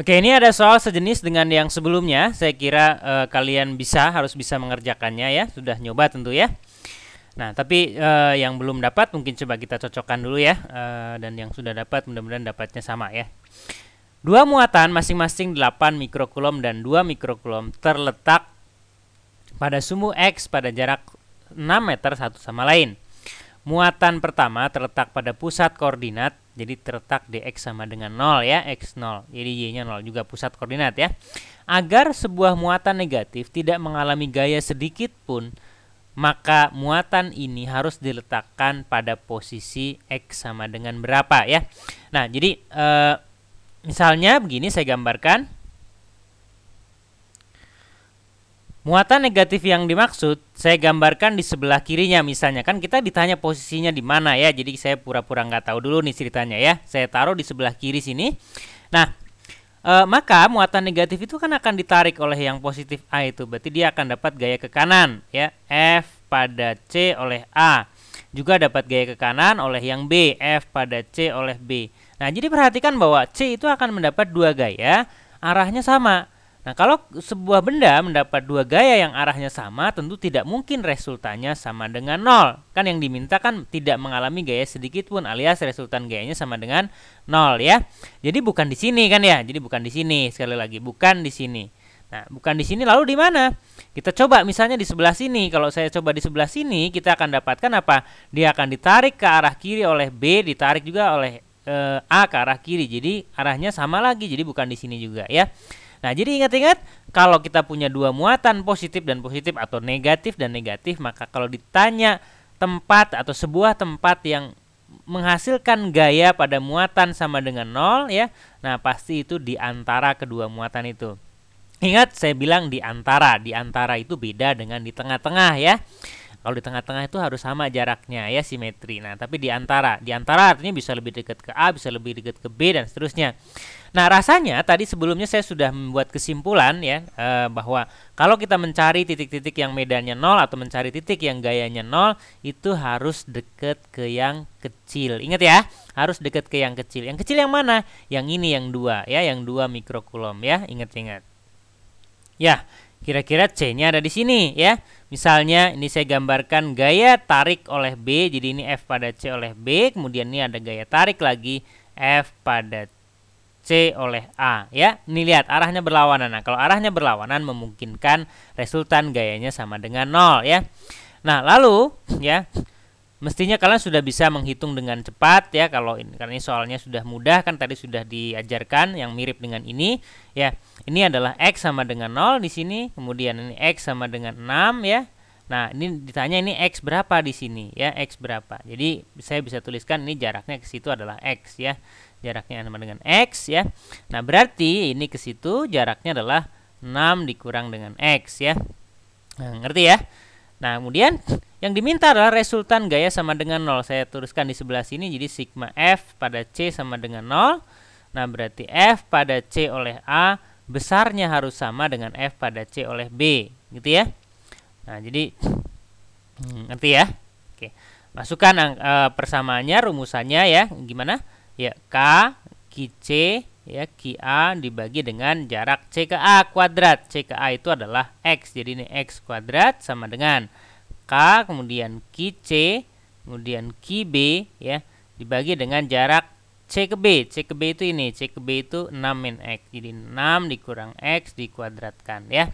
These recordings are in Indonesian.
Oke, ini ada soal sejenis dengan yang sebelumnya. Saya kira kalian harus bisa mengerjakannya ya. Sudah nyoba tentu ya. Nah, tapi yang belum dapat mungkin coba kita cocokkan dulu ya. Dan yang sudah dapat mudah-mudahan dapatnya sama ya. Dua muatan masing-masing 8 mikrokulom dan 2 mikrokulom terletak pada sumbu X pada jarak 6 meter satu sama lain. Muatan pertama terletak pada pusat koordinat, jadi terletak di X sama dengan 0 ya, X0. Jadi Y-nya 0 juga pusat koordinat ya. Agar sebuah muatan negatif tidak mengalami gaya sedikit pun, maka muatan ini harus diletakkan pada posisi X sama dengan berapa ya. Nah, jadi misalnya begini saya gambarkan. Muatan negatif yang dimaksud saya gambarkan di sebelah kirinya, misalnya kan kita ditanya posisinya di mana ya. Jadi saya pura-pura nggak tahu dulu nih ceritanya ya. Saya taruh di sebelah kiri sini. Nah, maka muatan negatif itu kan akan ditarik oleh yang positif A itu. Berarti dia akan dapat gaya ke kanan ya. F pada C oleh A. Juga dapat gaya ke kanan oleh yang B, F pada C oleh B. Nah, jadi perhatikan bahwa C itu akan mendapat dua gaya, arahnya sama. Nah, kalau sebuah benda mendapat dua gaya yang arahnya sama, tentu tidak mungkin resultannya sama dengan 0. Kan yang diminta kan tidak mengalami gaya sedikit pun, alias resultan gayanya sama dengan 0 ya. Jadi bukan di sini kan ya. Jadi bukan di sini, sekali lagi bukan di sini. Nah, bukan di sini, lalu di mana? Kita coba misalnya di sebelah sini. Kalau saya coba di sebelah sini, kita akan dapatkan apa? Dia akan ditarik ke arah kiri oleh B, ditarik juga oleh A ke arah kiri. Jadi arahnya sama lagi, jadi bukan di sini juga ya. Nah, jadi ingat-ingat kalau kita punya dua muatan positif dan positif atau negatif dan negatif, maka kalau ditanya tempat atau sebuah tempat yang menghasilkan gaya pada muatan sama dengan 0 ya, nah pasti itu di antara kedua muatan itu. Ingat saya bilang di antara itu beda dengan di tengah-tengah ya. Kalau di tengah-tengah itu harus sama jaraknya ya, simetri. Nah, tapi di antara artinya bisa lebih dekat ke A, bisa lebih dekat ke B dan seterusnya. Nah, rasanya tadi sebelumnya saya sudah membuat kesimpulan ya, bahwa kalau kita mencari titik-titik yang medannya 0 atau mencari titik yang gayanya 0, itu harus dekat ke yang kecil. Ingat ya, harus dekat ke yang kecil. Yang kecil yang mana? Yang ini, yang 2 ya, yang 2 mikrokulom ya, ingat-ingat. Ya, kira-kira C-nya ada di sini ya. Misalnya ini saya gambarkan gaya tarik oleh B, jadi ini F pada C oleh B, kemudian ini ada gaya tarik lagi F pada C oleh A ya. Ini lihat arahnya berlawanan. Nah, kalau arahnya berlawanan memungkinkan resultan gayanya sama dengan 0 ya. Nah, lalu ya, mestinya kalian sudah bisa menghitung dengan cepat ya, kalau ini karena ini soalnya sudah mudah kan, tadi sudah diajarkan yang mirip dengan ini ya. Ini adalah X sama dengan 0 di sini, kemudian ini X sama dengan 6 ya. Nah, ini ditanya ini X berapa di sini ya, X berapa. Jadi saya bisa tuliskan ini jaraknya ke situ adalah X ya. Jaraknya sama dengan X ya. Nah, berarti ini ke situ jaraknya adalah 6 dikurang dengan X ya. Nah, ngerti ya? Nah, kemudian yang diminta adalah resultan gaya sama dengan 0. Saya tuliskan di sebelah sini, jadi sigma F pada C sama dengan 0. Nah, berarti F pada C oleh A besarnya harus sama dengan F pada C oleh B. Gitu ya. Nah, jadi ngerti ya? Oke. Masukkan persamaannya, rumusannya ya. Gimana? Ya, K Ki C ya, Ki A dibagi dengan jarak C ke A kuadrat. C ke A itu adalah X. Jadi ini X kuadrat sama dengan K, kemudian Ki C, kemudian Ki B ya, dibagi dengan jarak C ke B. C ke B itu ini. C ke B itu 6 min X. Jadi 6 dikurang X dikuadratkan ya.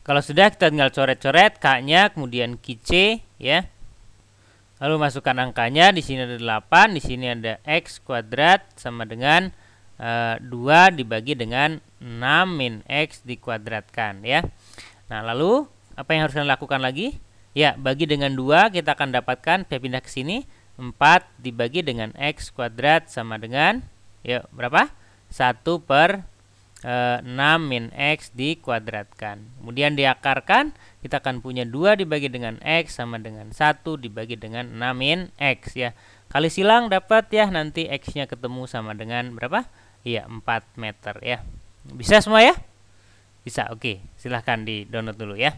Kalau sudah, kita tinggal coret-coret K-nya, kemudian Ki C ya. Lalu masukkan angkanya, di sini ada 8, di sini ada X kuadrat sama dengan 2 dibagi dengan 6 min X dikuadratkan ya. Nah, lalu apa yang harus kalian lakukan lagi? Ya, bagi dengan 2 kita akan dapatkan, saya pindah ke sini, 4 dibagi dengan X kuadrat sama dengan, ya berapa? 1 per 6 min X dikuadratkan. Kemudian diakarkan, kita akan punya 2 dibagi dengan X sama dengan 1 dibagi dengan 6 min X ya. Kali silang dapat ya, nanti X-nya ketemu sama dengan berapa? Iya, 4 meter ya. Bisa semua ya? Bisa, oke. Silahkan di download dulu ya.